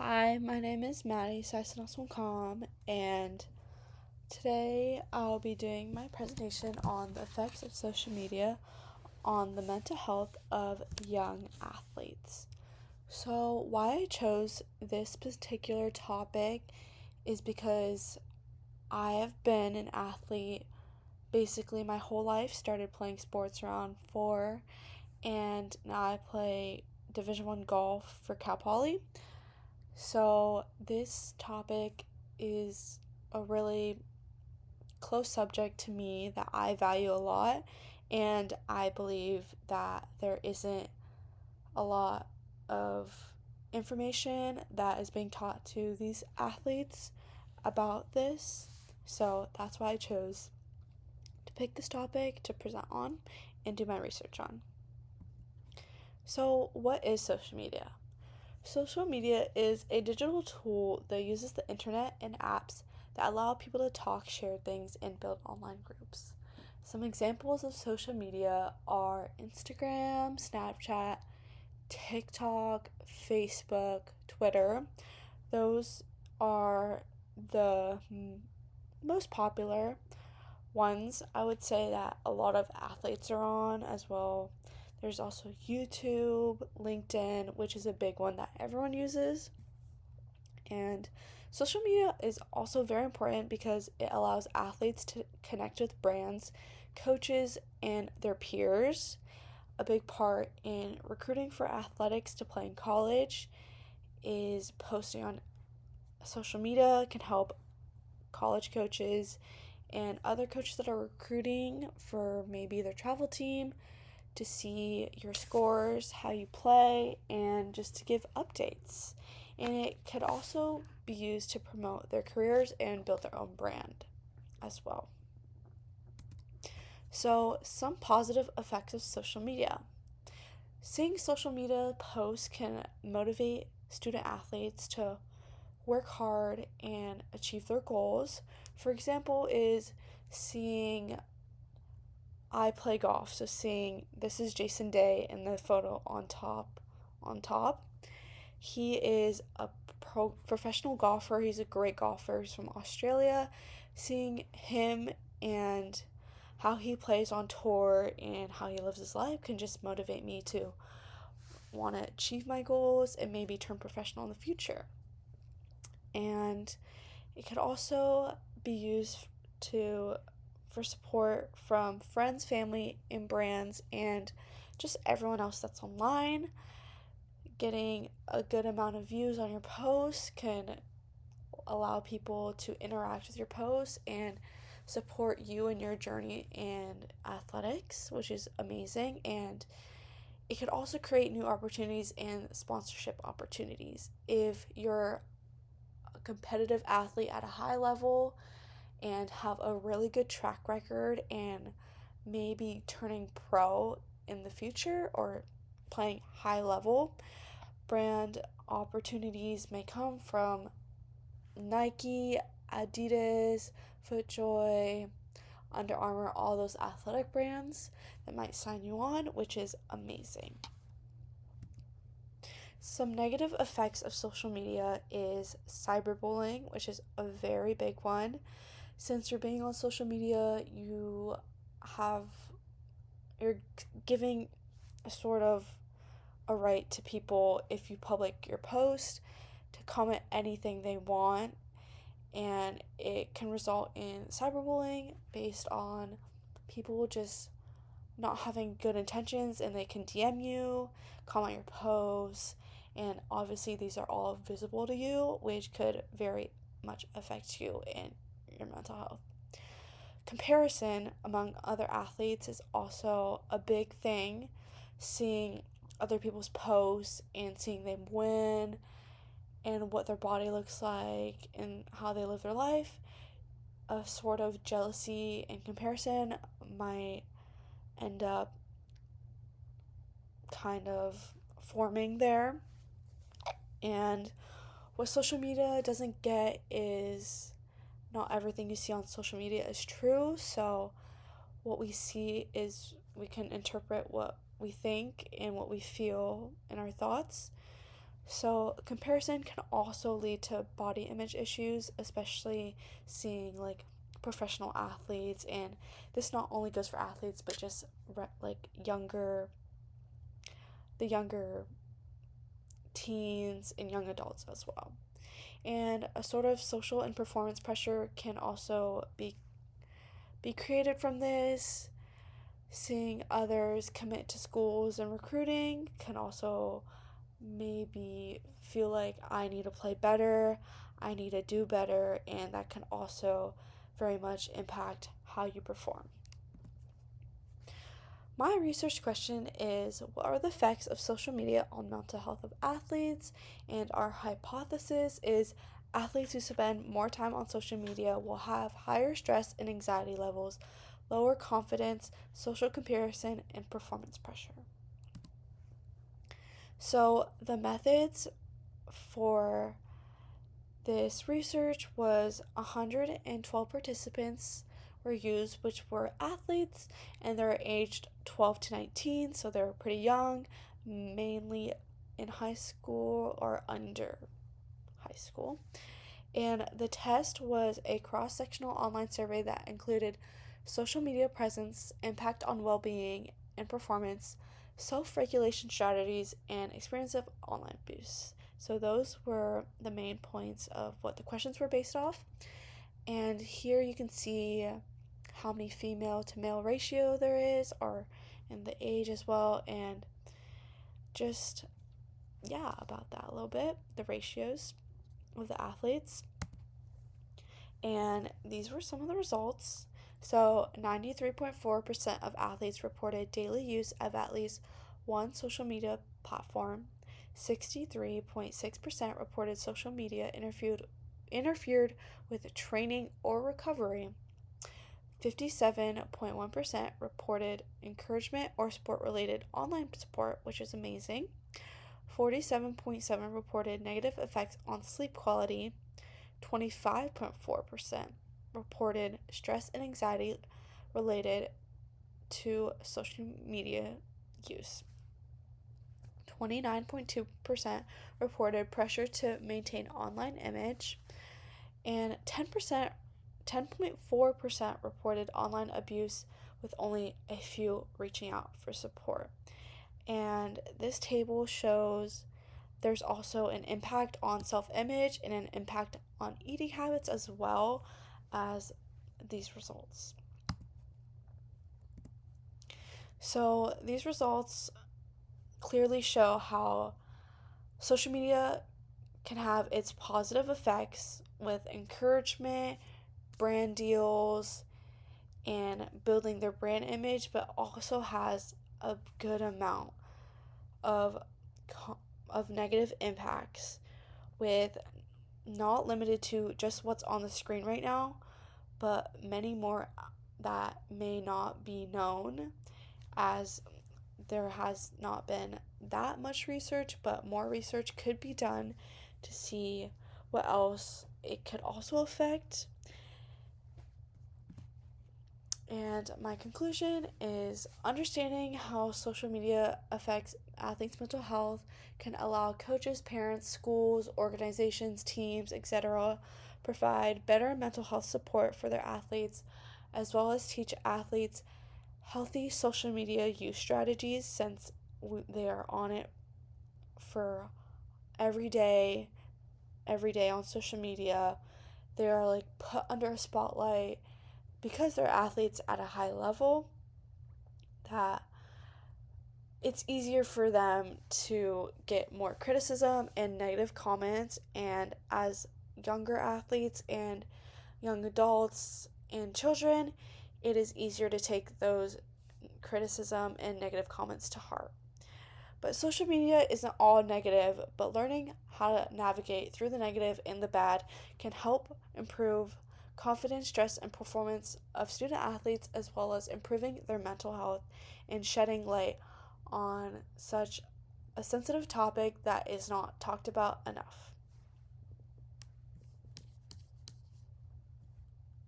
Hi, my name is Maddie Sisonaswamcom, and today I'll be doing my presentation on the effects of social media on the mental health of young athletes. So, why I chose this particular topic is because I have been an athlete basically my whole life. Started playing sports around 4, and now I play Division 1 golf for Cal Poly. So, this topic is a really close subject to me that I value a lot, and I believe that there isn't a lot of information that is being taught to these athletes about this. So, that's why I chose to pick this topic to present on and do my research on. So, what is social media? Social media is a digital tool that uses the internet and apps that allow people to talk, share things, and build online groups. Some examples of social media are Instagram, Snapchat, TikTok, Facebook, Twitter. Those are the most popular ones. I would say that a lot of athletes are on as well. There's also YouTube, LinkedIn, which is a big one that everyone uses. And social media is also very important because it allows athletes to connect with brands, coaches, and their peers. A big part in recruiting for athletics to play in college is posting on social media can help college coaches and other coaches that are recruiting for maybe their travel team to see your scores, how you play, and just to give updates. And it could also be used to promote their careers and build their own brand as well. So, some positive effects of social media. Seeing social media posts can motivate student athletes to work hard and achieve their goals. For example, is seeing I play golf, so seeing this is Jason Day in the photo on top. He is a professional golfer. He's a great golfer. He's from Australia. Seeing him and how he plays on tour and how he lives his life can just motivate me to want to achieve my goals and maybe turn professional in the future. And it could also be used to for support from friends, family, and brands, and just everyone else that's online. Getting a good amount of views on your posts can allow people to interact with your posts and support you in your journey in athletics, which is amazing. And it could also create new opportunities and sponsorship opportunities. If you're a competitive athlete at a high level and have a really good track record and maybe turning pro in the future or playing high level, brand opportunities may come from Nike, Adidas, FootJoy, Under Armour, all those athletic brands that might sign you on, which is amazing. Some negative effects of social media is cyberbullying, which is a very big one. Since you're being on social media, have you're giving a sort of a right to people if you public your post to comment anything they want, and it can result in cyberbullying based on people just not having good intentions, and they can DM you, comment your posts, and obviously these are all visible to you, which could very much affect you in your mental health. Comparison among other athletes is also a big thing. Seeing other people's posts and seeing them win and what their body looks like and how they live their life, a sort of jealousy and comparison might end up kind of forming there. And what social media doesn't get is not everything you see on social media is true. So, what we see is we can interpret what we think and what we feel in our thoughts. So, comparison can also lead to body image issues, especially seeing like professional athletes, and this not only goes for athletes but just like the younger teens and young adults as well. And a sort of social and performance pressure can also be created from this. Seeing others commit to schools and recruiting can also maybe feel like I need to play better, I need to do better, and that can also very much impact how you perform. My research question is, what are the effects of social media on mental health of athletes? And our hypothesis is athletes who spend more time on social media will have higher stress and anxiety levels, lower confidence, social comparison, and performance pressure. So, the methods for this research was 112 participants were used, which were athletes, and they were aged 12 to 19, so they were pretty young, mainly in high school or under high school. And the test was a cross sectional online survey that included social media presence, impact on well being and performance, self regulation strategies, and experience of online abuse. So, those were the main points of what the questions were based off. And here you can see how many female to male ratio there is, or in the age as well, and just, yeah, about that a little bit, the ratios of the athletes. And these were some of the results. So, 93.4% of athletes reported daily use of at least one social media platform. 63.6% reported social media interfered with training or recovery. 57.1% reported encouragement or sport related online support, which is amazing. 47.7% reported negative effects on sleep quality. 25.4% reported stress and anxiety related to social media use. 29.2% reported pressure to maintain online image, and 10.4% reported online abuse, with only a few reaching out for support. And this table shows there's also an impact on self image and an impact on eating habits as well as these results. So, these results clearly show how social media can have its positive effects with encouragement, brand deals, and building their brand image, but also has a good amount of of negative impacts, with not limited to just what's on the screen right now, but many more that may not be known, as there has not been that much research, but more research could be done to see what else it could also affect. And my conclusion is understanding how social media affects athletes' mental health can allow coaches, parents, schools, organizations, teams, etc. provide better mental health support for their athletes, as well as teach athletes healthy social media use strategies, since they are on it for every day, on social media. They are like put under a spotlight because they're athletes at a high level, that it's easier for them to get more criticism and negative comments. And as younger athletes and young adults and children, it is easier to take those criticism and negative comments to heart. But social media isn't all negative, but learning how to navigate through the negative and the bad can help improve confidence, stress, and performance of student athletes, as well as improving their mental health and shedding light on such a sensitive topic that is not talked about enough.